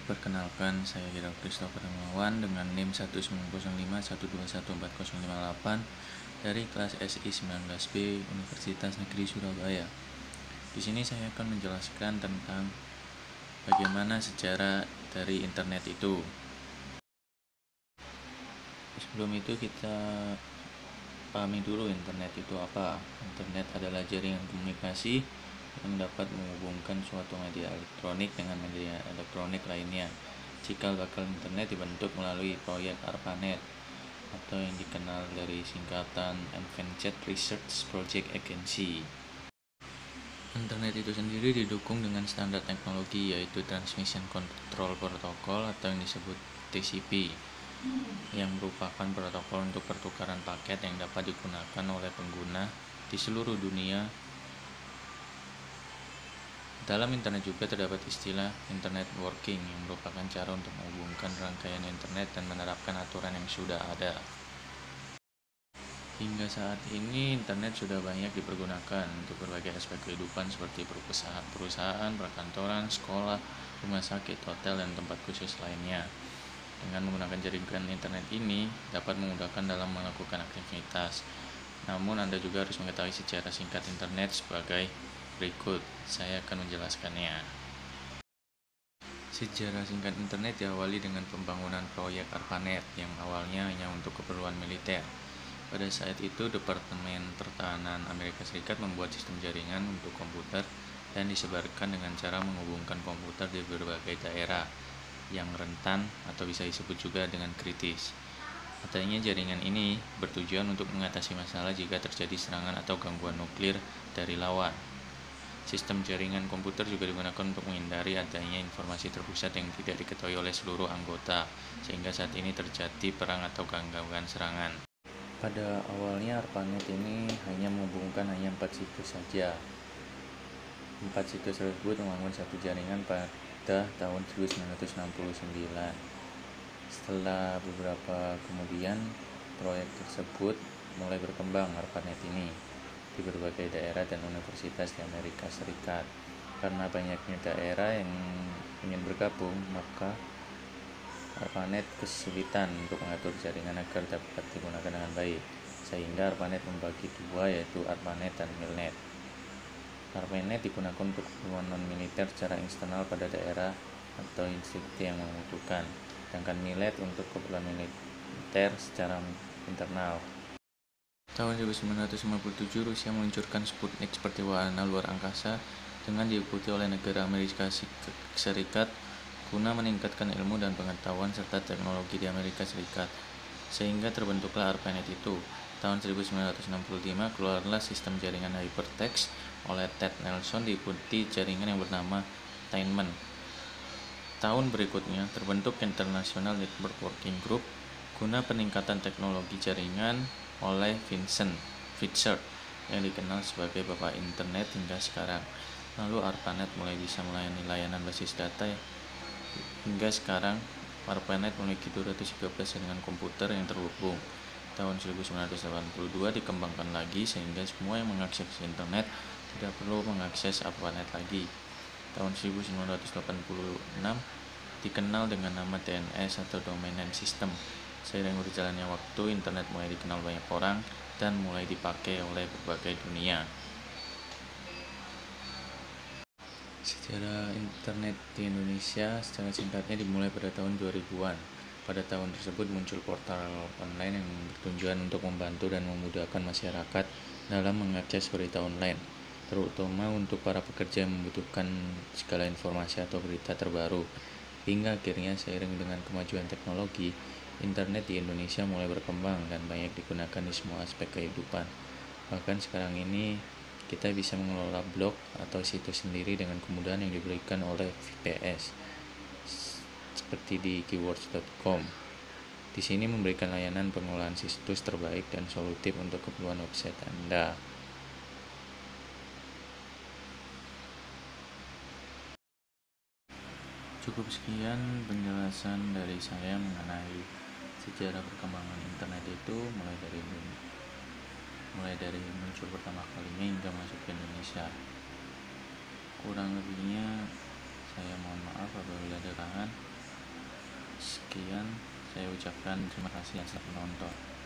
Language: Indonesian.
perkenalkan saya Gero Christopher Hermawan dengan NIM 19051214058 dari kelas SI 19B Universitas Negeri Surabaya. Di sini saya akan menjelaskan tentang bagaimana sejarah dari internet itu. Sebelum itu kita pahami dulu internet itu apa. Internet adalah jaringan komunikasi yang dapat menghubungkan suatu media elektronik dengan media elektronik lainnya. Cikal bakal internet dibentuk melalui proyek ARPANET atau yang dikenal dari singkatan Advanced Research Project Agency. Internet itu sendiri didukung dengan standar teknologi yaitu Transmission Control Protocol atau yang disebut TCP, yang merupakan protokol untuk pertukaran paket yang dapat digunakan oleh pengguna di seluruh dunia. Dalam internet juga terdapat istilah internet working yang merupakan cara untuk menghubungkan rangkaian internet dan menerapkan aturan yang sudah ada. Hingga saat ini internet sudah banyak dipergunakan untuk berbagai aspek kehidupan seperti perusahaan, perkantoran, sekolah, rumah sakit, hotel, dan tempat khusus lainnya. Dengan menggunakan jaringan internet ini dapat memudahkan dalam melakukan aktivitas. Namun Anda juga harus mengetahui sejarah singkat internet sebagai berikut. Saya akan menjelaskannya. Sejarah singkat internet diawali dengan pembangunan proyek ARPANET yang awalnya hanya untuk keperluan militer. Pada saat itu, Departemen Pertahanan Amerika Serikat membuat sistem jaringan untuk komputer dan disebarkan dengan cara menghubungkan komputer di berbagai daerah yang rentan atau bisa disebut juga dengan kritis. Adanya jaringan ini bertujuan untuk mengatasi masalah jika terjadi serangan atau gangguan nuklir dari lawan. Sistem jaringan komputer juga digunakan untuk menghindari adanya informasi terpusat yang tidak diketahui oleh seluruh anggota, sehingga saat ini terjadi perang atau gangguan serangan. Pada awalnya ARPANET ini hanya menghubungkan 4 situs saja. 4 situs tersebut membangun satu jaringan pada tahun 1969. Setelah beberapa kemudian, proyek tersebut mulai berkembang ARPANET ini di berbagai daerah dan universitas di Amerika Serikat. Karena banyaknya daerah yang ingin bergabung, maka ARPANET kesulitan untuk mengatur jaringan agar dapat digunakan dengan baik, sehingga ARPANET membagi dua, yaitu ARPANET dan MILNET. ARPANET digunakan untuk keperluan non-militer secara eksternal pada daerah atau institusi yang membutuhkan, sedangkan MILNET untuk keperluan militer secara internal. Tahun 1957, Rusia meluncurkan Sputnik seperti wahana luar angkasa dengan diikuti oleh negara Amerika Serikat guna meningkatkan ilmu dan pengetahuan serta teknologi di Amerika Serikat, sehingga terbentuklah ARPANET itu. Tahun 1965 keluarlah sistem jaringan hypertext oleh Ted Nelson, diikuti jaringan yang bernama Attainment. Tahun berikutnya terbentuk International Network Working Group guna peningkatan teknologi jaringan oleh Vincent Fitzer yang dikenal sebagai Bapak Internet hingga sekarang. Lalu ARPANET mulai bisa melayani layanan basis data. Hingga sekarang, ARPANET memiliki 213 jaringan komputer yang terhubung. Tahun 1982 dikembangkan lagi sehingga semua yang mengakses internet tidak perlu mengakses ARPANET lagi. Tahun 1986 dikenal dengan nama DNS atau Domain Name System. Seiring berjalannya waktu, internet mulai dikenal banyak orang dan mulai dipakai oleh berbagai dunia. Sejarah internet di Indonesia secara singkatnya dimulai pada tahun 2000-an. Pada tahun tersebut muncul portal online yang bertujuan untuk membantu dan memudahkan masyarakat dalam mengakses berita online, terutama untuk para pekerja yang membutuhkan segala informasi atau berita terbaru. Hingga akhirnya seiring dengan kemajuan teknologi, internet di Indonesia mulai berkembang dan banyak digunakan di semua aspek kehidupan. Bahkan sekarang ini kita bisa mengelola blog atau situs sendiri dengan kemudahan yang diberikan oleh VPS, seperti di keywords.com. Di sini memberikan layanan pengolahan situs terbaik dan solutif untuk keperluan website Anda. Cukup sekian penjelasan dari saya mengenai sejarah perkembangan internet itu mulai dari muncul pertama kalinya hingga masuk ke Indonesia. Kurang lebihnya saya mohon maaf apabila ada kekurangan. sekian, saya ucapkan terima kasih yang sudah menonton.